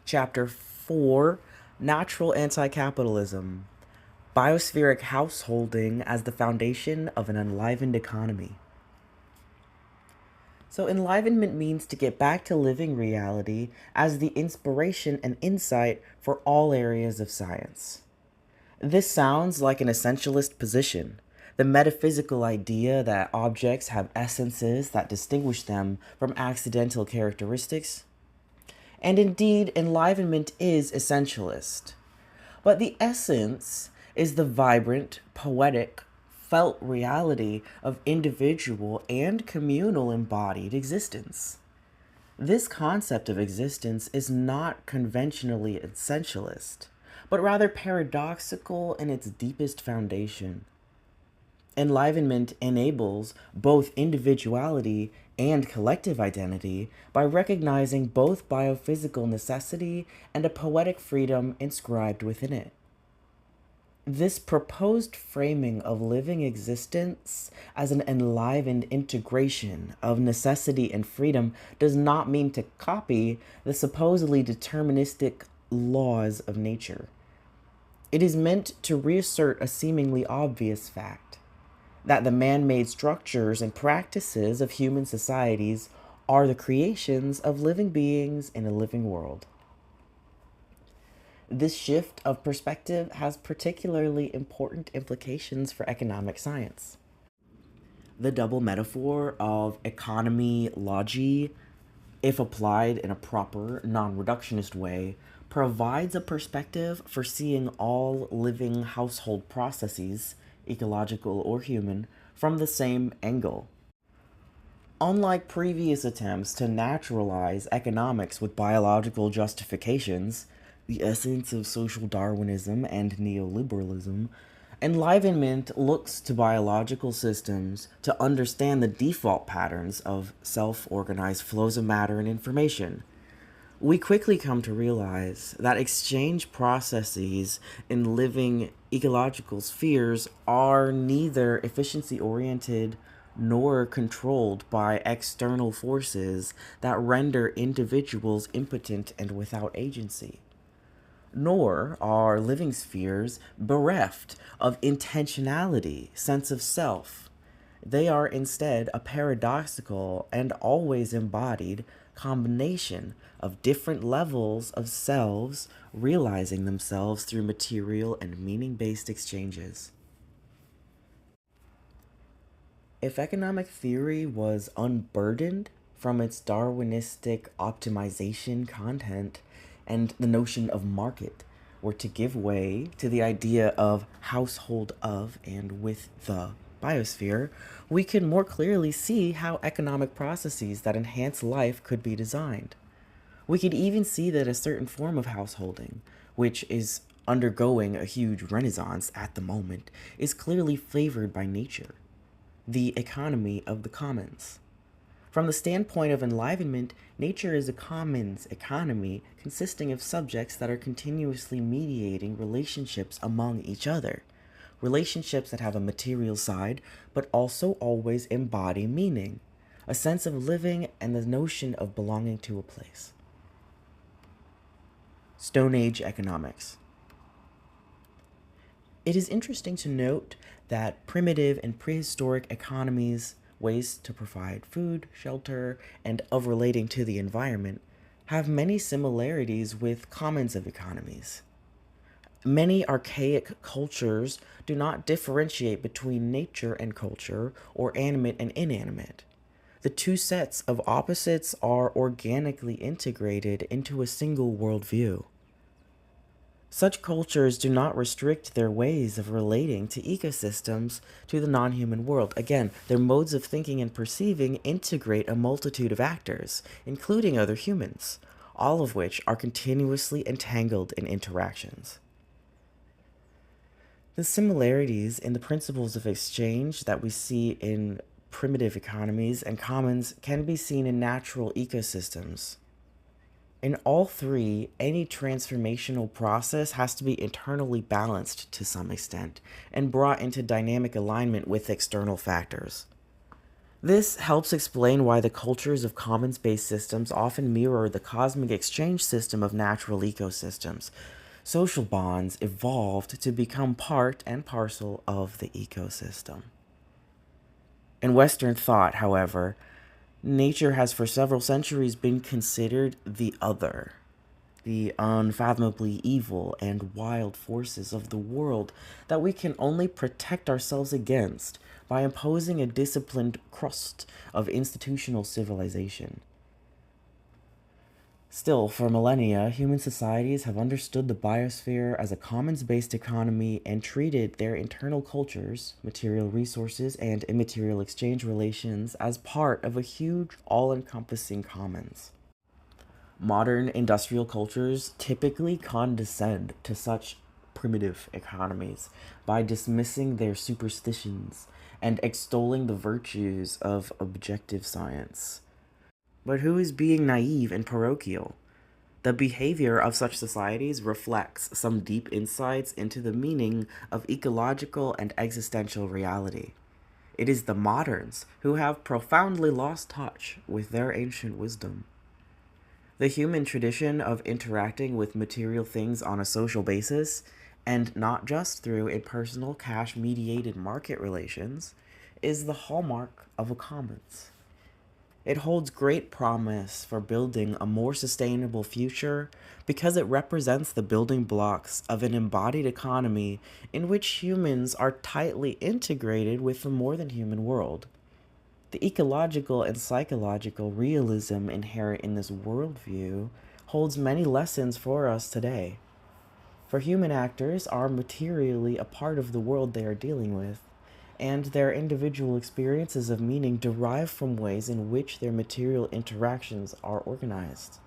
Chapter 4, Natural Anti-Capitalism, Biospheric Householding as the Foundation of an Enlivened Economy. So enlivenment means to get back to living reality as the inspiration and insight for all areas of science. This sounds like an essentialist position, the metaphysical idea that objects have essences that distinguish them from accidental characteristics. And indeed, enlivenment is essentialist. But the essence is the vibrant, poetic, felt reality of individual and communal embodied existence. This concept of existence is not conventionally essentialist, but rather paradoxical in its deepest foundation. Enlivenment enables both individuality and collective identity by recognizing both biophysical necessity and a poetic freedom inscribed within it. This proposed framing of living existence as an enlivened integration of necessity and freedom does not mean to copy the supposedly deterministic laws of nature. It is meant to reassert a seemingly obvious fact that the man-made structures and practices of human societies are the creations of living beings in a living world. This shift of perspective has particularly important implications for economic science. The double metaphor of economy logy, if applied in a proper, non-reductionist way, provides a perspective for seeing all living household processes, ecological or human, from the same angle. Unlike previous attempts to naturalize economics with biological justifications, the essence of social Darwinism and neoliberalism, enlivenment looks to biological systems to understand the default patterns of self-organized flows of matter and information. We quickly come to realize that exchange processes in living ecological spheres are neither efficiency-oriented nor controlled by external forces that render individuals impotent and without agency. Nor are living spheres bereft of intentionality, sense of self. They are instead a paradoxical and always embodied combination of different levels of selves realizing themselves through material and meaning-based exchanges. If economic theory was unburdened from its Darwinistic optimization content and the notion of market were to give way to the idea of household of and with the biosphere, we can more clearly see how economic processes that enhance life could be designed. We could even see that a certain form of householding, which is undergoing a huge renaissance at the moment, is clearly favored by nature, the economy of the commons. From the standpoint of enlivenment, nature is a commons economy consisting of subjects that are continuously mediating relationships among each other. Relationships that have a material side, but also always embody meaning, a sense of living, and the notion of belonging to a place. Stone Age economics. It is interesting to note that primitive and prehistoric economies, ways to provide food, shelter, and of relating to the environment, have many similarities with commons of economies. Many archaic cultures do not differentiate between nature and culture or animate and inanimate. The two sets of opposites are organically integrated into a single worldview. Such cultures do not restrict their ways of relating to ecosystems to the non-human world. Again, their modes of thinking and perceiving integrate a multitude of actors, including other humans, all of which are continuously entangled in interactions. The similarities in the principles of exchange that we see in primitive economies and commons can be seen in natural ecosystems. In all three, any transformational process has to be internally balanced to some extent and brought into dynamic alignment with external factors. This helps explain why the cultures of commons-based systems often mirror the cosmic exchange system of natural ecosystems. Social bonds evolved to become part and parcel of the ecosystem. In Western thought, however, nature has for several centuries been considered the other, the unfathomably evil and wild forces of the world that we can only protect ourselves against by imposing a disciplined crust of institutional civilization. Still, for millennia, human societies have understood the biosphere as a commons-based economy and treated their internal cultures, material resources, and immaterial exchange relations as part of a huge, all-encompassing commons. Modern industrial cultures typically condescend to such primitive economies by dismissing their superstitions and extolling the virtues of objective science. But who is being naive and parochial? The behavior of such societies reflects some deep insights into the meaning of ecological and existential reality. It is the moderns who have profoundly lost touch with their ancient wisdom. The human tradition of interacting with material things on a social basis, and not just through impersonal cash mediated market relations, is the hallmark of a commons. It holds great promise for building a more sustainable future because it represents the building blocks of an embodied economy in which humans are tightly integrated with the more than human world. The ecological and psychological realism inherent in this worldview holds many lessons for us today. For human actors are materially a part of the world they are dealing with, and their individual experiences of meaning derive from ways in which their material interactions are organized.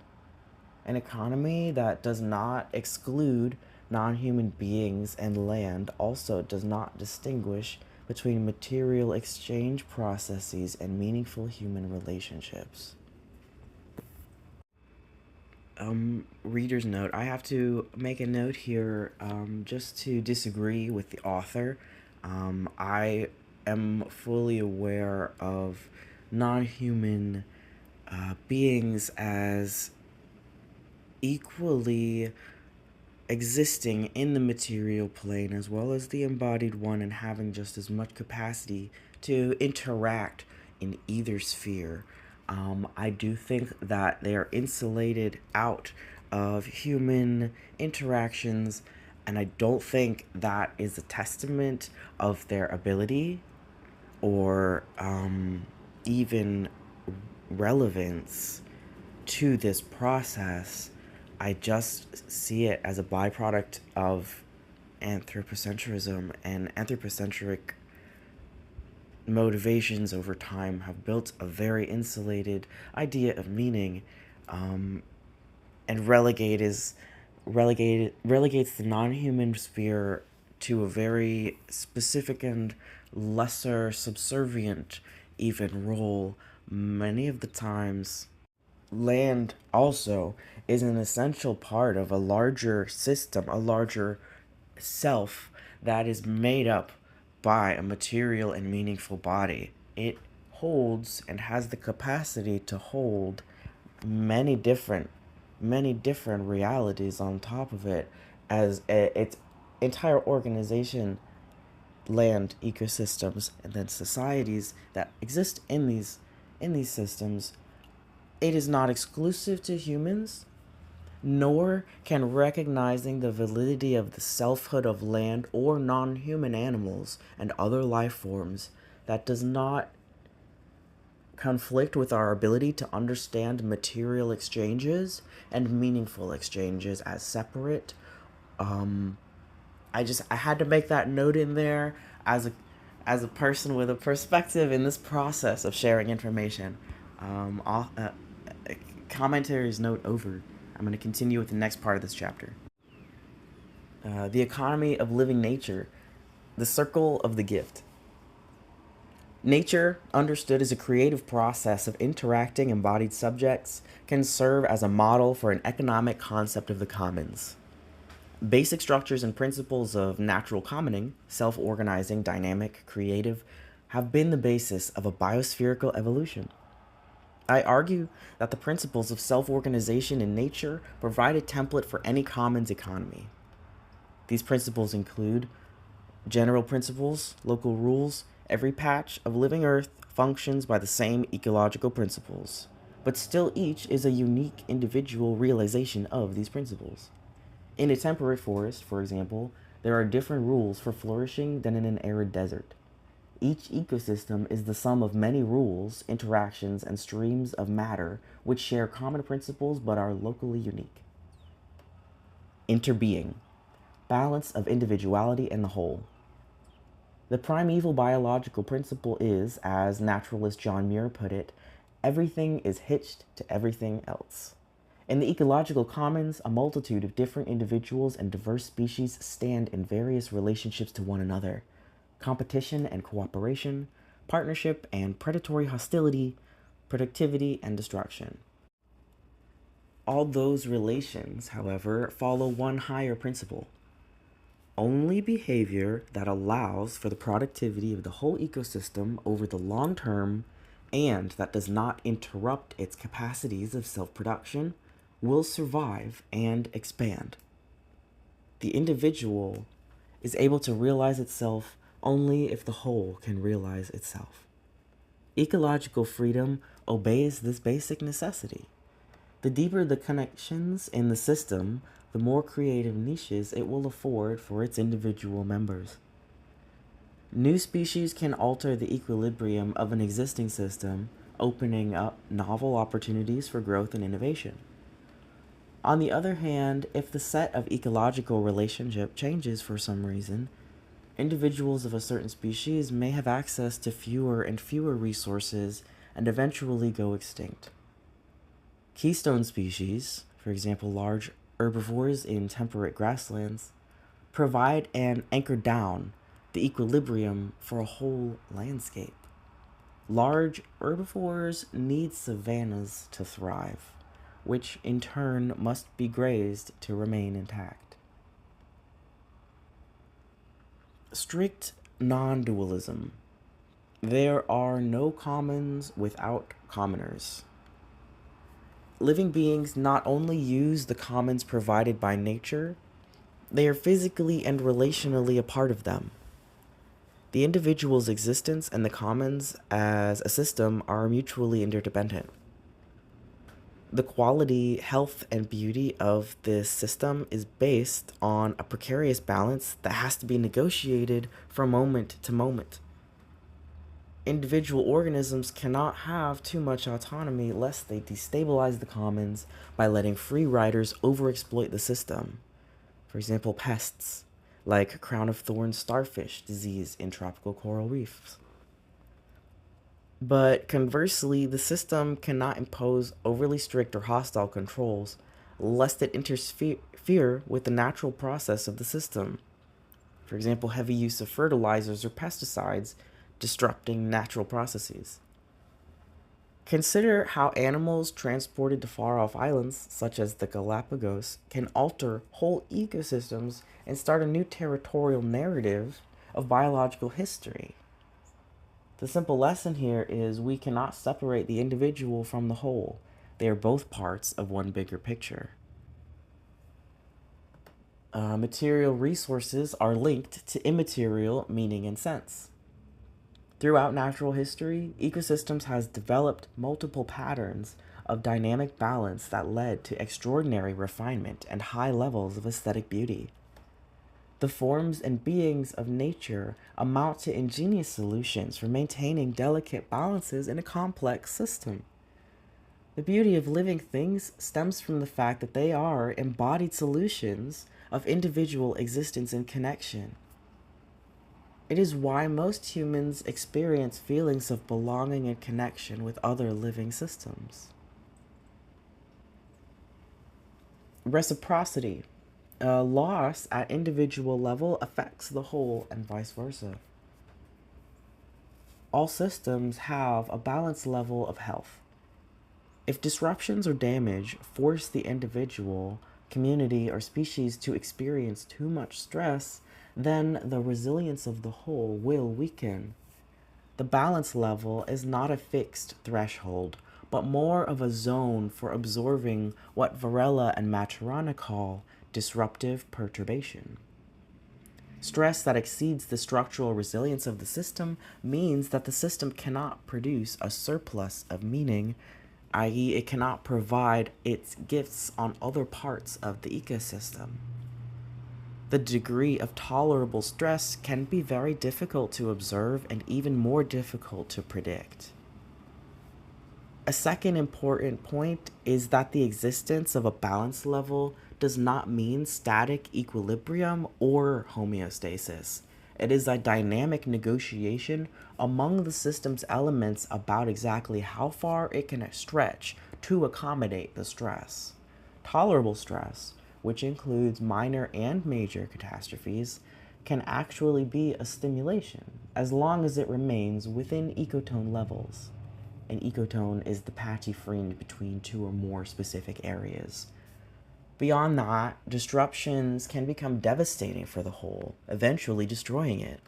An economy that does not exclude non-human beings and land also does not distinguish between material exchange processes and meaningful human relationships. Reader's note. I have to make a note here just to disagree with the author. I am fully aware of non-human beings as equally existing in the material plane as well as the embodied one and having just as much capacity to interact in either sphere. I do think that they are insulated out of human interactions, and I don't think that is a testament of their ability or even relevance to this process. I just see it as a byproduct of anthropocentrism, and anthropocentric motivations over time have built a very insulated idea of meaning, and relegates the non-human sphere to a very specific and lesser subservient even role. Many of the times land also is an essential part of a larger system, a larger self that is made up by a material and meaningful body. It holds and has the capacity to hold many different realities on top of it as its entire organization, land, ecosystems, and then societies that exist in these systems. It is not exclusive to humans, nor can recognizing the validity of the selfhood of land or non-human animals and other life forms that does not conflict with our ability to understand material exchanges and meaningful exchanges as separate. I had to make that note in there as a person with a perspective in this process of sharing information. Commentaries note over. I'm going to continue with the next part of this chapter. The economy of living nature, the circle of the gift. Nature, understood as a creative process of interacting embodied subjects, can serve as a model for an economic concept of the commons. Basic structures and principles of natural commoning, self-organizing, dynamic, creative, have been the basis of a biospherical evolution. I argue that the principles of self-organization in nature provide a template for any commons economy. These principles include general principles, local rules. Every patch of living earth functions by the same ecological principles, but still each is a unique individual realization of these principles. In a temperate forest, for example, there are different rules for flourishing than in an arid desert. Each ecosystem is the sum of many rules, interactions, and streams of matter which share common principles but are locally unique. Interbeing, balance of individuality and the whole. The primeval biological principle is, as naturalist John Muir put it, everything is hitched to everything else. In the ecological commons, a multitude of different individuals and diverse species stand in various relationships to one another. Competition and cooperation, partnership and predatory hostility, productivity and destruction. All those relations, however, follow one higher principle. Only behavior that allows for the productivity of the whole ecosystem over the long term and that does not interrupt its capacities of self-production will survive and expand. The individual is able to realize itself only if the whole can realize itself. Ecological freedom obeys this basic necessity. The deeper the connections in the system, the more creative niches it will afford for its individual members. New species can alter the equilibrium of an existing system, opening up novel opportunities for growth and innovation. On the other hand, if the set of ecological relationship changes for some reason, individuals of a certain species may have access to fewer and fewer resources and eventually go extinct. Keystone species, for example large herbivores in temperate grasslands, provide and anchor down the equilibrium for a whole landscape. Large herbivores need savannas to thrive, which in turn must be grazed to remain intact. Strict non-dualism. There are no commons without commoners. Living beings not only use the commons provided by nature, they are physically and relationally a part of them. The individual's existence and the commons as a system are mutually interdependent. The quality, health, and beauty of this system is based on a precarious balance that has to be negotiated from moment to moment. Individual organisms cannot have too much autonomy lest they destabilize the commons by letting free riders overexploit the system. For example, pests, like crown of thorns starfish disease in tropical coral reefs. But conversely, the system cannot impose overly strict or hostile controls, lest it interfere with the natural process of the system. For example, heavy use of fertilizers or pesticides disrupting natural processes. Consider how animals transported to far-off islands, such as the Galapagos, can alter whole ecosystems and start a new territorial narrative of biological history. The simple lesson here is we cannot separate the individual from the whole. They are both parts of one bigger picture. Material resources are linked to immaterial meaning and sense. Throughout natural history, ecosystems has developed multiple patterns of dynamic balance that led to extraordinary refinement and high levels of aesthetic beauty. The forms and beings of nature amount to ingenious solutions for maintaining delicate balances in a complex system. The beauty of living things stems from the fact that they are embodied solutions of individual existence and connection. It is why most humans experience feelings of belonging and connection with other living systems. Reciprocity. Loss at individual level affects the whole and vice versa. All systems have a balanced level of health. If disruptions or damage force the individual, community, or species to experience too much stress, then the resilience of the whole will weaken. The balance level is not a fixed threshold, but more of a zone for observing what Varela and Maturana call disruptive perturbation. Stress that exceeds the structural resilience of the system means that the system cannot produce a surplus of meaning, i.e., it cannot provide its gifts on other parts of the ecosystem. The degree of tolerable stress can be very difficult to observe and even more difficult to predict. A second important point is that the existence of a balance level does not mean static equilibrium or homeostasis. It is a dynamic negotiation among the system's elements about exactly how far it can stretch to accommodate the stress. Tolerable stress, which includes minor and major catastrophes, can actually be a stimulation as long as it remains within ecotone levels. An ecotone is the patchy fringe between two or more specific areas. Beyond that, disruptions can become devastating for the whole, eventually destroying it.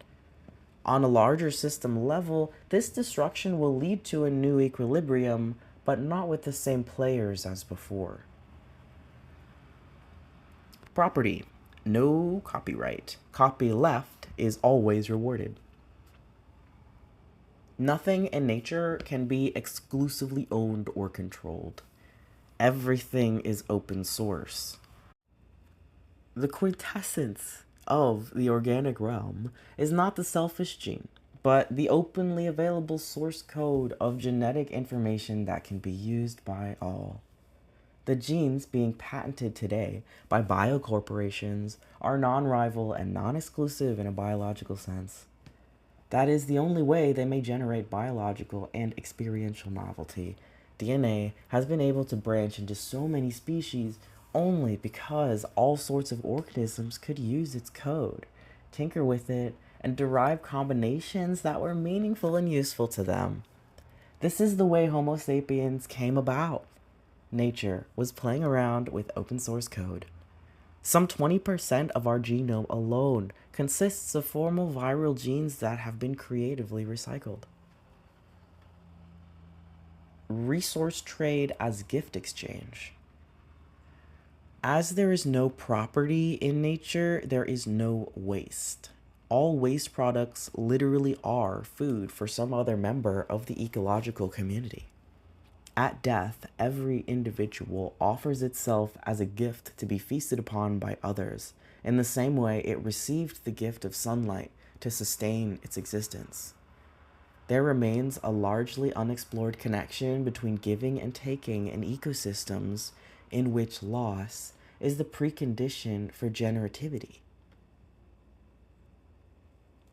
On a larger system level, this destruction will lead to a new equilibrium, but not with the same players as before. Property. No copyright. Copy left is always rewarded. Nothing in nature can be exclusively owned or controlled. Everything is open source. The quintessence of the organic realm is not the selfish gene, but the openly available source code of genetic information that can be used by all. The genes being patented today by biocorporations are non-rival and non-exclusive in a biological sense. That is the only way they may generate biological and experiential novelty. DNA has been able to branch into so many species only because all sorts of organisms could use its code, tinker with it, and derive combinations that were meaningful and useful to them. This is the way Homo sapiens came about. Nature was playing around with open source code. Some 20% of our genome alone consists of formal viral genes that have been creatively recycled. Resource trade as gift exchange. As there is no property in nature, there is no waste. All waste products literally are food for some other member of the ecological community. At death, every individual offers itself as a gift to be feasted upon by others, in the same way it received the gift of sunlight to sustain its existence. There remains a largely unexplored connection between giving and taking in ecosystems in which loss is the precondition for generativity.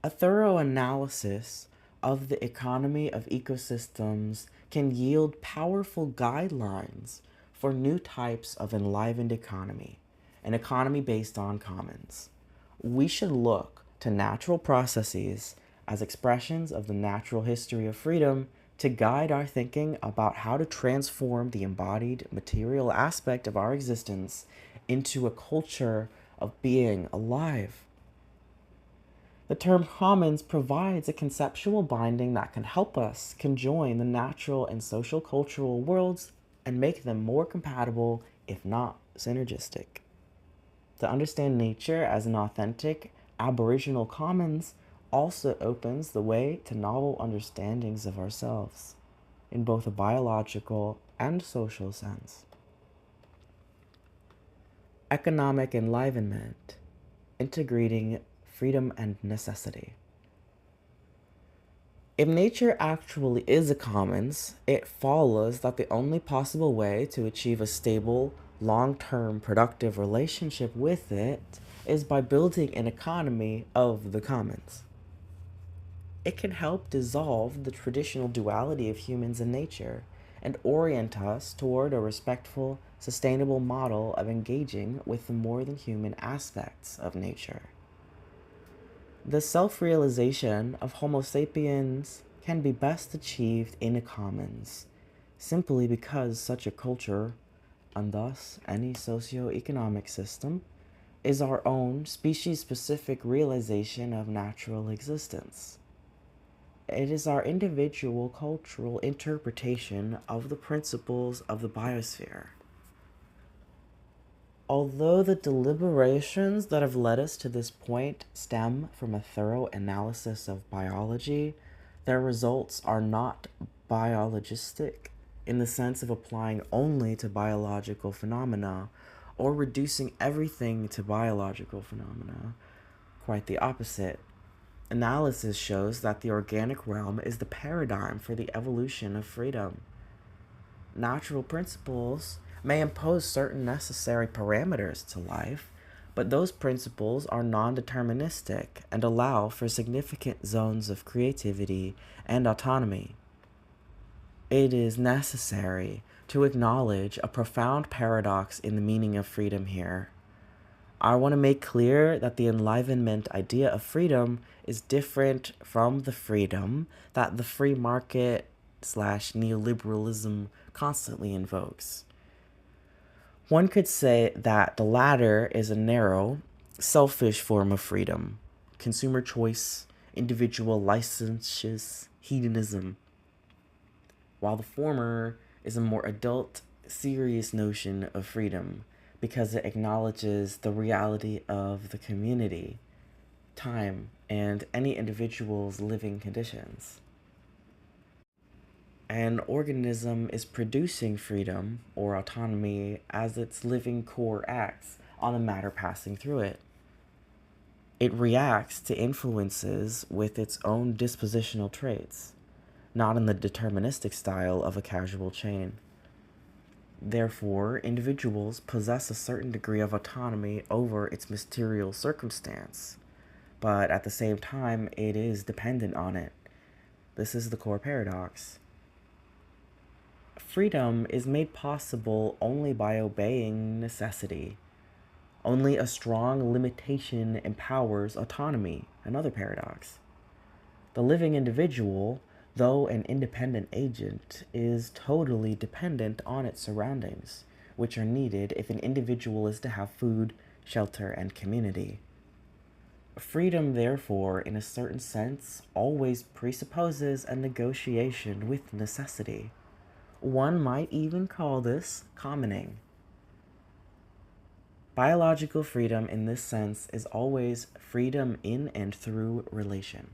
A thorough analysis of the economy of ecosystems can yield powerful guidelines for new types of enlivened economy, an economy based on commons. We should look to natural processes as expressions of the natural history of freedom to guide our thinking about how to transform the embodied material aspect of our existence into a culture of being alive. The term commons provides a conceptual binding that can help us conjoin the natural and social cultural worlds and make them more compatible, if not synergistic. To understand nature as an authentic, aboriginal commons also opens the way to novel understandings of ourselves, in both a biological and social sense. Economic enlivenment, integrating freedom and necessity. If nature actually is a commons, it follows that the only possible way to achieve a stable, long-term, productive relationship with it is by building an economy of the commons. It can help dissolve the traditional duality of humans and nature and orient us toward a respectful, sustainable model of engaging with the more than human aspects of nature. The self-realization of Homo sapiens can be best achieved in a commons, simply because such a culture, and thus any socio-economic system, is our own species-specific realization of natural existence. It is our individual cultural interpretation of the principles of the biosphere. Although the deliberations that have led us to this point stem from a thorough analysis of biology, their results are not biologistic in the sense of applying only to biological phenomena or reducing everything to biological phenomena. Quite the opposite. Analysis shows that the organic realm is the paradigm for the evolution of freedom. Natural principles may impose certain necessary parameters to life, but those principles are non-deterministic and allow for significant zones of creativity and autonomy. It is necessary to acknowledge a profound paradox in the meaning of freedom here. I want to make clear that the enlivenment idea of freedom is different from the freedom that the free market / neoliberalism constantly invokes. One could say that the latter is a narrow, selfish form of freedom, consumer choice, individual licentious hedonism, while the former is a more adult, serious notion of freedom because it acknowledges the reality of the community, time, and any individual's living conditions. An organism is producing freedom or autonomy as its living core acts on the matter passing through it. It reacts to influences with its own dispositional traits, not in the deterministic style of a causal chain. Therefore, individuals possess a certain degree of autonomy over its material circumstance, but at the same time, it is dependent on it. This is the core paradox. Freedom is made possible only by obeying necessity. Only a strong limitation empowers autonomy, another paradox. The living individual, though an independent agent, is totally dependent on its surroundings, which are needed if an individual is to have food, shelter, and community. Freedom, therefore, in a certain sense, always presupposes a negotiation with necessity. One might even call this commoning. Biological freedom in this sense is always freedom in and through relation.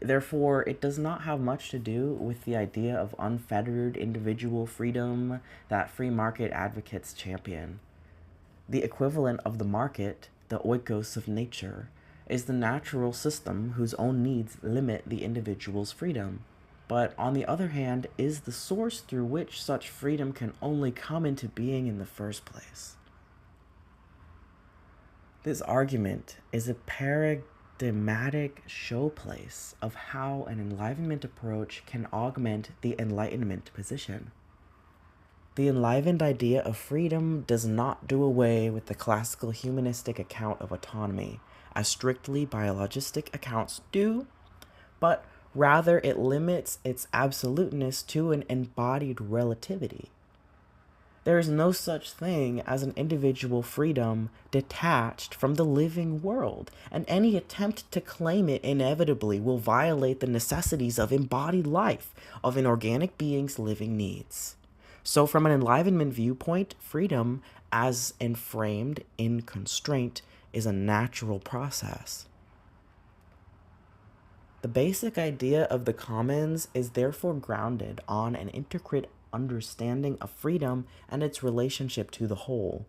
Therefore, it does not have much to do with the idea of unfettered individual freedom that free market advocates champion. The equivalent of the market, the oikos of nature, is the natural system whose own needs limit the individual's freedom, but on the other hand is the source through which such freedom can only come into being in the first place. This argument is a paradigmatic showplace of how an enlivenment approach can augment the enlightenment position. The enlivened idea of freedom does not do away with the classical humanistic account of autonomy, as strictly biologistic accounts do, but rather it limits its absoluteness to an embodied relativity. There is no such thing as an individual freedom detached from the living world, and any attempt to claim it inevitably will violate the necessities of embodied life, of an organic being's living needs. So from an enlivenment viewpoint, freedom, as enframed in constraint, is a natural process. The basic idea of the commons is therefore grounded on an intricate understanding of freedom and its relationship to the whole.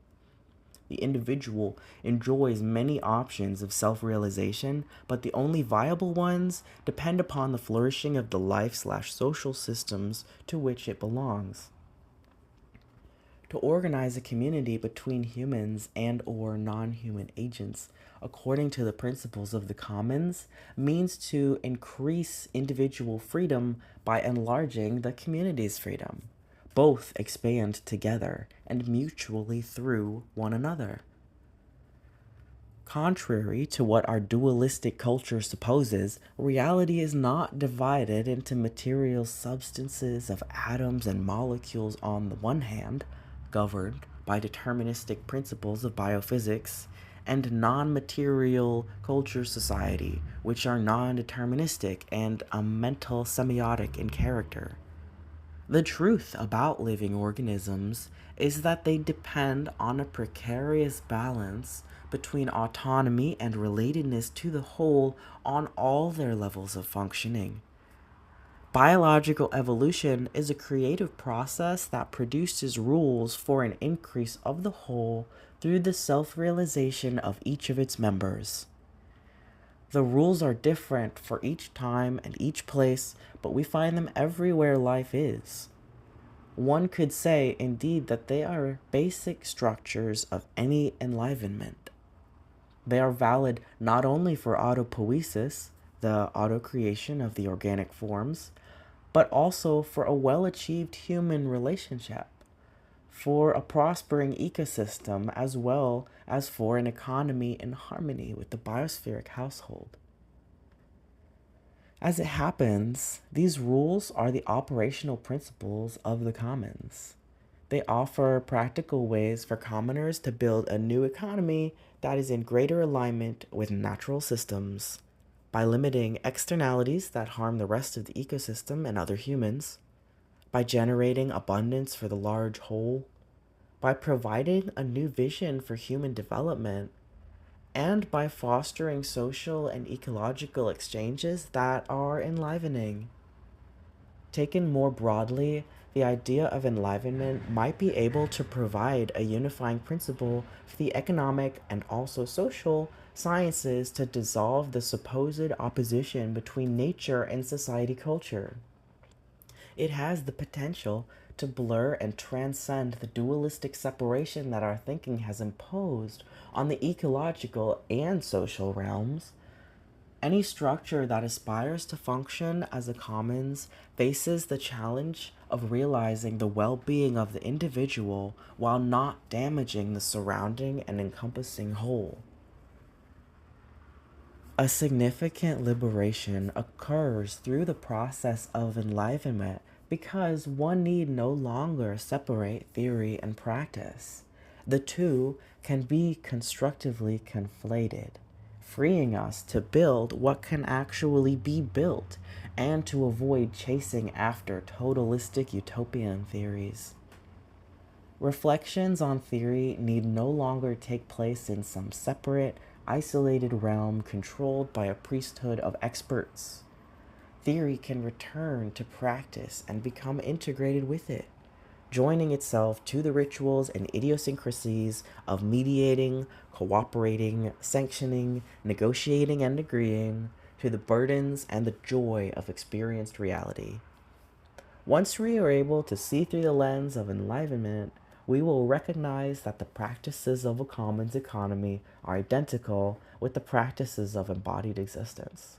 The individual enjoys many options of self-realization, but the only viable ones depend upon the flourishing of the life/social systems to which it belongs. To organize a community between humans and or non-human agents according to the principles of the commons means to increase individual freedom by enlarging the community's freedom. Both expand together and mutually through one another. Contrary to what our dualistic culture supposes, reality is not divided into material substances of atoms and molecules on the one hand, governed by deterministic principles of biophysics, and non-material culture society, which are non-deterministic and a mental semiotic in character. The truth about living organisms is that they depend on a precarious balance between autonomy and relatedness to the whole on all their levels of functioning. Biological evolution is a creative process that produces rules for an increase of the whole through the self-realization of each of its members. The rules are different for each time and each place, but we find them everywhere life is. One could say, indeed, that they are basic structures of any enlivenment. They are valid not only for autopoiesis, the autocreation of the organic forms, but also for a well-achieved human relationship, for a prospering ecosystem, as well as for an economy in harmony with the biospheric household. As it happens, these rules are the operational principles of the commons. They offer practical ways for commoners to build a new economy that is in greater alignment with natural systems by limiting externalities that harm the rest of the ecosystem and other humans, by generating abundance for the large whole, by providing a new vision for human development, and by fostering social and ecological exchanges that are enlivening. Taken more broadly, the idea of enlivenment might be able to provide a unifying principle for the economic and also social sciences to dissolve the supposed opposition between nature and society culture. It has the potential to blur and transcend the dualistic separation that our thinking has imposed on the ecological and social realms. Any structure that aspires to function as a commons faces the challenge of realizing the well-being of the individual while not damaging the surrounding and encompassing whole. A significant liberation occurs through the process of enlivenment because one need no longer separate theory and practice. The two can be constructively conflated, freeing us to build what can actually be built and to avoid chasing after totalistic utopian theories. Reflections on theory need no longer take place in some separate, isolated realm controlled by a priesthood of experts. Theory can return to practice and become integrated with it, joining itself to the rituals and idiosyncrasies of mediating, cooperating, sanctioning, negotiating, and agreeing, to the burdens and the joy of experienced reality. Once we are able to see through the lens of enlivenment, we will recognize that the practices of a commons economy are identical with the practices of embodied existence.